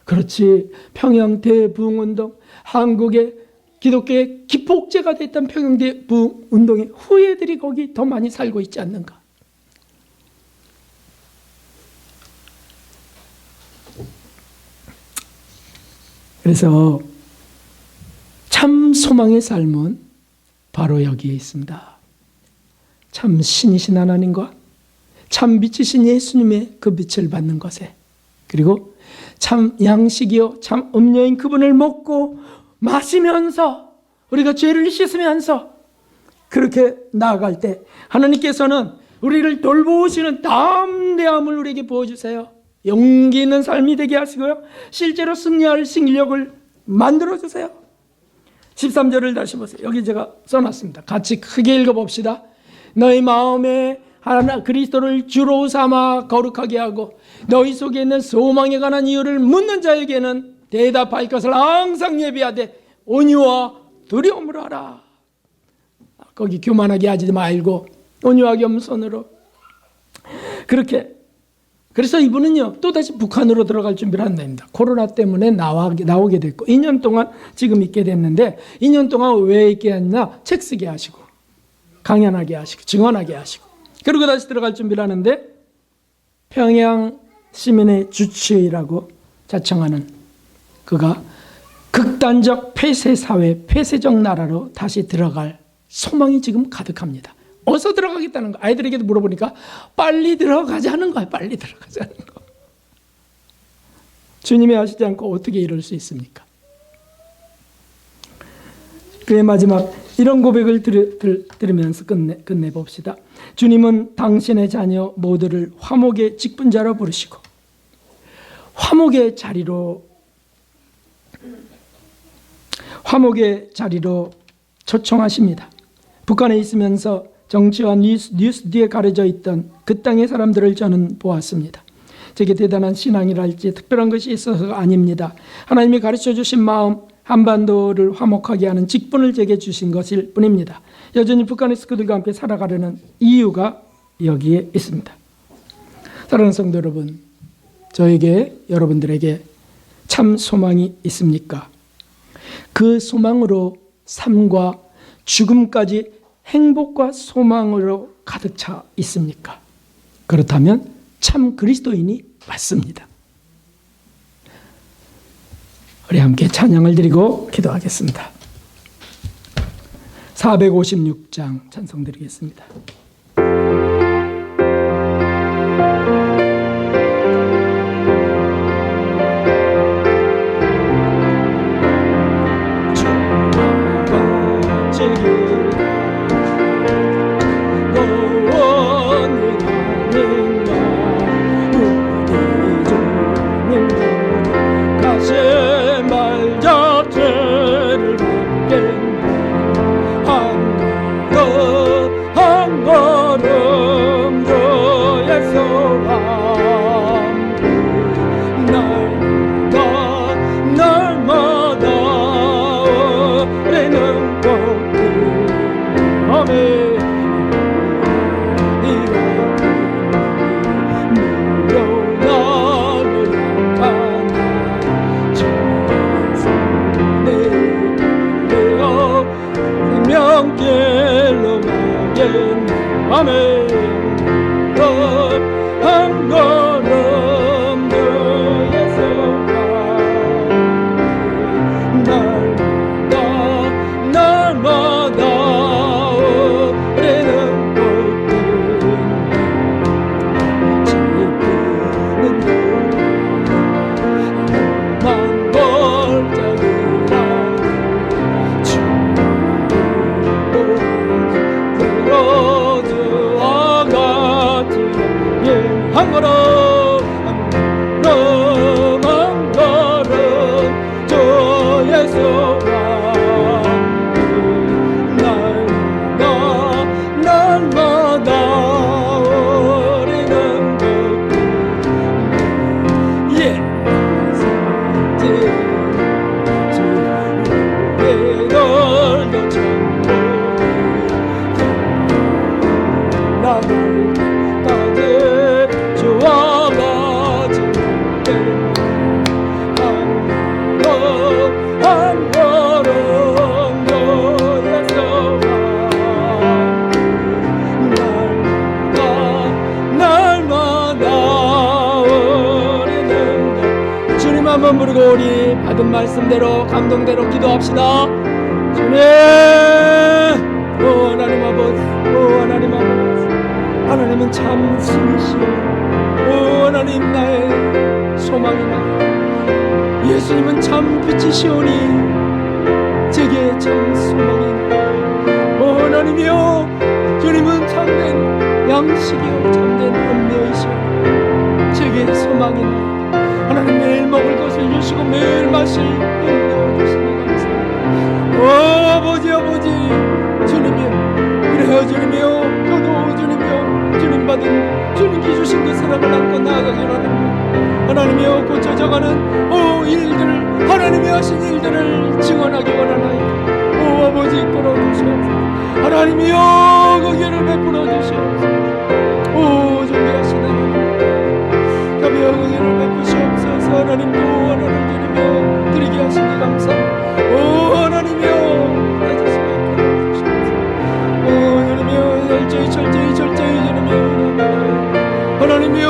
그렇지. 평양 대부흥운동, 한국의 기독교의 기폭제가 됐던 평양 대부흥운동의 후예들이 거기 더 많이 살고 있지 않는가. 그래서 참 소망의 삶은 바로 여기에 있습니다. 참 신이신 하나님과 참 빛이신 예수님의 그 빛을 받는 것에, 그리고 참 양식이요 참 음료인 그분을 먹고 마시면서 우리가 죄를 씻으면서 그렇게 나아갈 때 하나님께서는 우리를 돌보시는 담대함을 우리에게 부어주세요. 용기 있는 삶이 되게 하시고요, 실제로 승리할 승리력을 만들어주세요. 13절을 다시 보세요. 여기 제가 써놨습니다. 같이 크게 읽어봅시다. 너희 마음에 하나 그리스도를 주로 삼아 거룩하게 하고 너희 속에 있는 소망에 관한 이유를 묻는 자에게는 대답할 것을 항상 예비하되 온유와 두려움으로 하라. 거기 교만하게 하지 말고 온유와 겸손으로 그렇게. 그래서 이분은요 또다시 북한으로 들어갈 준비를 한답니다. 코로나 때문에 나오게 됐고 2년 동안 지금 있게 됐는데 2년 동안 왜 있게 했나? 책 쓰게 하시고 강연하게 하시고 증언하게 하시고 그리고 다시 들어갈 준비를 하는데 평양 시민의 주치의라고 자청하는 그가 극단적 폐쇄 사회, 폐쇄적 나라로 다시 들어갈 소망이 지금 가득합니다. 어디서 들어가겠다는 거. 아이들에게도 물어보니까 빨리 들어가자는 거야. 빨리 들어가자는 거. 주님이 하시지 않고 어떻게 이럴 수 있습니까? 그의 마지막 이런 고백을 들으면서 끝내봅시다. 주님은 당신의 자녀 모두를 화목의 직분자로 부르시고 화목의 자리로 초청하십니다. 북한에 있으면서 정치와 뉴스 뒤에 가려져 있던 그 땅의 사람들을 저는 보았습니다. 제게 대단한 신앙이랄지 특별한 것이 있어서가 아닙니다. 하나님이 가르쳐 주신 마음, 한반도를 화목하게 하는 직분을 제게 주신 것일 뿐입니다. 여전히 북한의 식구들과 함께 살아가려는 이유가 여기에 있습니다. 사랑하는 성도 여러분, 저에게, 여러분들에게 참 소망이 있습니까? 그 소망으로 삶과 죽음까지 행복과 소망으로 가득 차 있습니까? 그렇다면 참 그리스도인이 맞습니다. 우리 함께 찬양을 드리고 기도하겠습니다. 456장 찬송 드리겠습니다. 한번 부르고 우리 받은 말씀대로 감동대로 기도합시다. 주님, 오 하나님 아버지, 오 하나님 아버지, 하나님은 참 신이시오. 오 하나님, 나의 소망이나 예수님은 참 빛이시오니 제게 참 소망이나. 오 하나님이여, 주님은 참된 양식이요 참된 음료이시오. 제게 소망이나. 하나님, 매일 먹을 것을 주시고 매일 마실 음료 주시니 감사합니다. 오 아버지, 아버지, 주님이여, 그래요 주님이여, 저도 주님이여, 주님 받은 주님께 주신 그 사랑을 안고 나아가길 원합니다. 하나님이여, 고쳐져가는 일들을, 하나님이 하신 일들을 증언하기 원하나이다. 오 아버지, 이끌어 주시옵소서. 하나님이여, 그 길을 베풀어 주시옵소서. 오 존귀하신 하나님, 가벼워 그 길을 베푸시옵소서. 하나님도 하나님 주님이여, 드리게 하시니 감사합니다. 오 하나님이여, 나주시면 끌어주시옵소서. 오 주님이여, 철저히 주님이여, 하나님이여,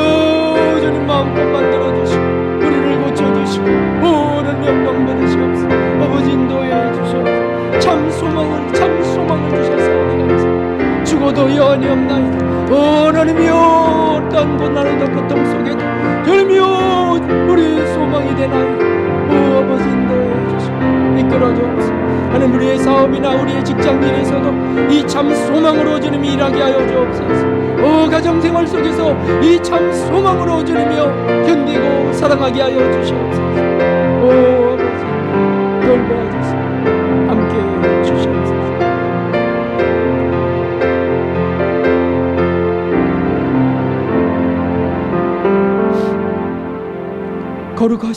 주시고 오늘 명령 받으시옵소서. 아버지 인도해 주시옵소서. 참 소망을 주셔서 감사합니다. 죽어도 여한이 없나이다. 하나님이여 어떠한 고난과 고통 속에도 하나님이여 우리 소망이 되나이다. 아버지 인도해 주시고 이끌어 주옵소서. 하나님 우리의 사업이나 우리의 직장일에서도 이 참 소망으로 주님 일하게 하여 주옵소서. 가정생활 속에서 이 참 소망으로 주님이여 견디고 사랑하게 하여 주시옵소서. 아버지 돌보아주시옵소서. 함께 주시옵소서. 거룩하신